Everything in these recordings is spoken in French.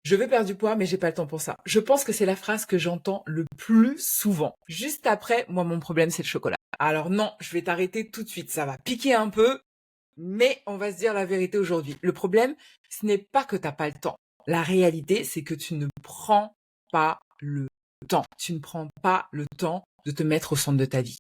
Je veux perdre du poids, mais j'ai pas le temps pour ça. Je pense que c'est la phrase que j'entends le plus souvent. Juste après, moi, mon problème, c'est le chocolat. Alors non, je vais t'arrêter tout de suite. Ça va piquer un peu, mais on va se dire la vérité aujourd'hui. Le problème, ce n'est pas que t'as pas le temps. La réalité, c'est que tu ne prends pas le temps. Tu ne prends pas le temps de te mettre au centre de ta vie.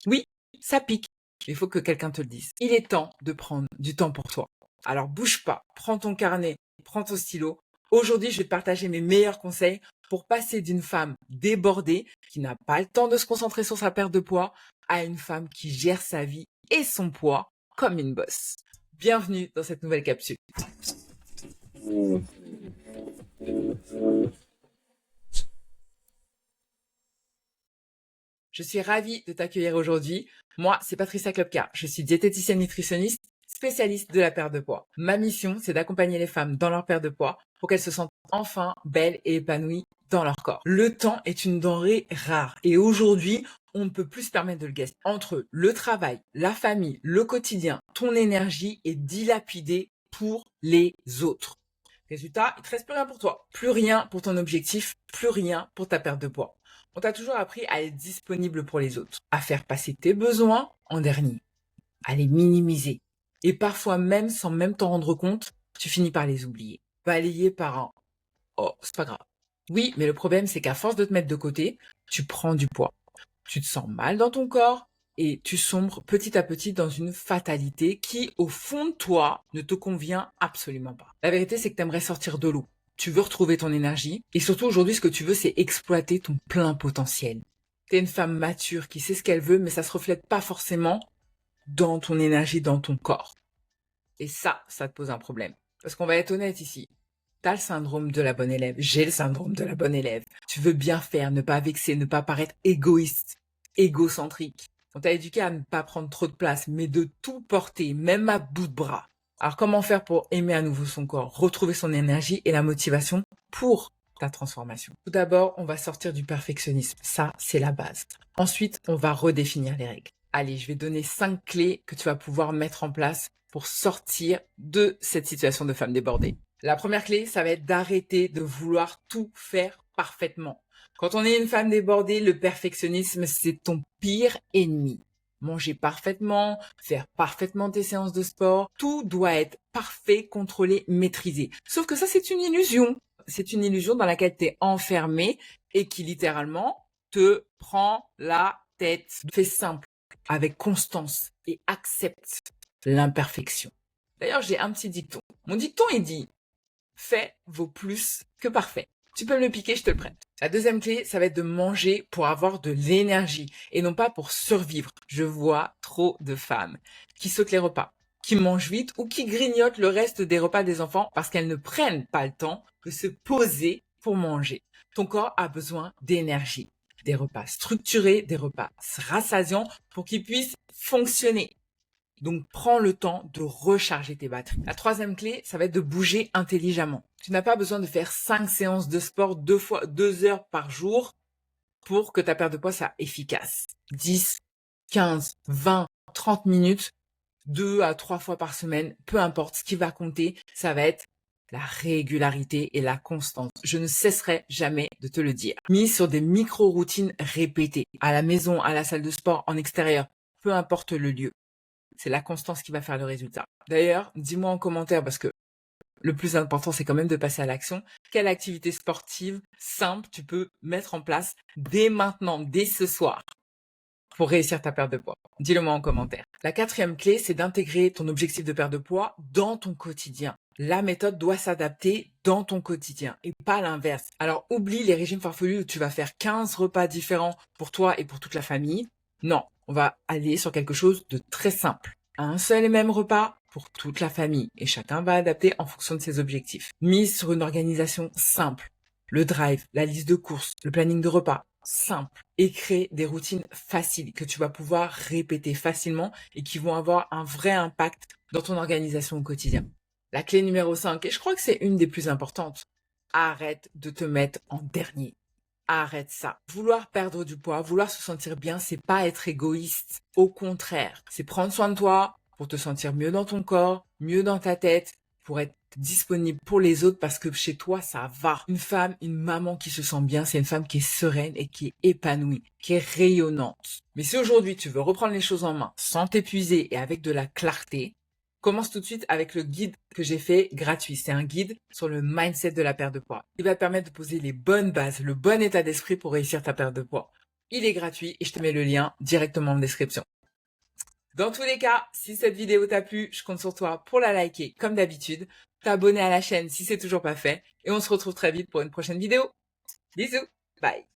Oui, ça pique. Il faut que quelqu'un te le dise. Il est temps de prendre du temps pour toi. Alors bouge pas, prends ton carnet, prends ton stylo. Aujourd'hui, je vais te partager mes meilleurs conseils pour passer d'une femme débordée, qui n'a pas le temps de se concentrer sur sa perte de poids, à une femme qui gère sa vie et son poids comme une bosse. Bienvenue dans cette nouvelle capsule. Je suis ravie de t'accueillir aujourd'hui. Moi, c'est Patricia Klopka. Je suis diététicienne nutritionniste, spécialiste de la perte de poids. Ma mission, c'est d'accompagner les femmes dans leur perte de poids pour qu'elles se sentent enfin belles et épanouies dans leur corps. Le temps est une denrée rare et aujourd'hui, on ne peut plus se permettre de le gaspiller. Entre le travail, la famille, le quotidien, ton énergie est dilapidée pour les autres. Résultat, il te reste plus rien pour toi. Plus rien pour ton objectif, plus rien pour ta perte de poids. On t'a toujours appris à être disponible pour les autres, à faire passer tes besoins en dernier, à les minimiser. Et parfois même, sans même t'en rendre compte, tu finis par les oublier. Balayé par un « oh, c'est pas grave ». Oui, mais le problème, c'est qu'à force de te mettre de côté, tu prends du poids. Tu te sens mal dans ton corps et tu sombres petit à petit dans une fatalité qui, au fond de toi, ne te convient absolument pas. La vérité, c'est que tu aimerais sortir de l'eau. Tu veux retrouver ton énergie et surtout aujourd'hui, ce que tu veux, c'est exploiter ton plein potentiel. Tu es une femme mature qui sait ce qu'elle veut, mais ça se reflète pas forcément dans ton énergie, dans ton corps. Et ça te pose un problème. Parce qu'on va être honnête ici. T'as le syndrome de la bonne élève. J'ai le syndrome de la bonne élève. Tu veux bien faire, ne pas vexer, ne pas paraître égoïste, égocentrique. On t'a éduqué à ne pas prendre trop de place, mais de tout porter, même à bout de bras. Alors comment faire pour aimer à nouveau son corps, retrouver son énergie et la motivation pour ta transformation? Tout d'abord, on va sortir du perfectionnisme. Ça, c'est la base. Ensuite, on va redéfinir les règles. Allez, je vais donner 5 clés que tu vas pouvoir mettre en place pour sortir de cette situation de femme débordée. La première clé, ça va être d'arrêter de vouloir tout faire parfaitement. Quand on est une femme débordée, le perfectionnisme, c'est ton pire ennemi. Manger parfaitement, faire parfaitement tes séances de sport, tout doit être parfait, contrôlé, maîtrisé. Sauf que ça, c'est une illusion. C'est une illusion dans laquelle tu es enfermé et qui littéralement te prend la tête. Fais simple, avec constance et accepte l'imperfection. D'ailleurs, j'ai un petit dicton. Mon dicton, il dit « fait vaut plus que parfait ». Tu peux me le piquer, je te le prête. La deuxième clé, ça va être de manger pour avoir de l'énergie et non pas pour survivre. Je vois trop de femmes qui sautent les repas, qui mangent vite ou qui grignotent le reste des repas des enfants parce qu'elles ne prennent pas le temps de se poser pour manger. Ton corps a besoin d'énergie, des repas structurés, des repas rassasiants pour qu'ils puissent fonctionner. Donc, prends le temps de recharger tes batteries. La troisième clé, ça va être de bouger intelligemment. Tu n'as pas besoin de faire 5 séances de sport 2 heures par jour pour que ta perte de poids soit efficace. 10, 15, 20, 30 minutes, 2 à 3 fois par semaine, peu importe. Ce qui va compter, ça va être la régularité et la constance. Je ne cesserai jamais de te le dire. Mise sur des micro-routines répétées, à la maison, à la salle de sport, en extérieur, peu importe le lieu. C'est la constance qui va faire le résultat. D'ailleurs, dis-moi en commentaire, parce que le plus important, c'est quand même de passer à l'action. Quelle activité sportive simple tu peux mettre en place dès maintenant, dès ce soir, pour réussir ta perte de poids? Dis-le-moi en commentaire. La quatrième clé, c'est d'intégrer ton objectif de perte de poids dans ton quotidien. La méthode doit s'adapter dans ton quotidien et pas l'inverse. Alors, oublie les régimes farfelus où tu vas faire 15 repas différents pour toi et pour toute la famille. Non, on va aller sur quelque chose de très simple. Un seul et même repas pour toute la famille et chacun va adapter en fonction de ses objectifs. Mise sur une organisation simple. Le drive, la liste de courses, le planning de repas, simple. Et crée des routines faciles que tu vas pouvoir répéter facilement et qui vont avoir un vrai impact dans ton organisation au quotidien. La clé numéro 5, et je crois que c'est une des plus importantes, arrête de te mettre en dernier. Arrête ça. Vouloir perdre du poids, vouloir se sentir bien, c'est pas être égoïste. Au contraire, c'est prendre soin de toi pour te sentir mieux dans ton corps, mieux dans ta tête, pour être disponible pour les autres parce que chez toi, ça va. Une femme, une maman qui se sent bien, c'est une femme qui est sereine et qui est épanouie, qui est rayonnante. Mais si aujourd'hui tu veux reprendre les choses en main sans t'épuiser et avec de la clarté, commence tout de suite avec le guide que j'ai fait gratuit. C'est un guide sur le mindset de la perte de poids. Il va te permettre de poser les bonnes bases, le bon état d'esprit pour réussir ta perte de poids. Il est gratuit et je te mets le lien directement en description. Dans tous les cas, si cette vidéo t'a plu, je compte sur toi pour la liker comme d'habitude, t'abonner à la chaîne si c'est toujours pas fait et on se retrouve très vite pour une prochaine vidéo. Bisous, bye.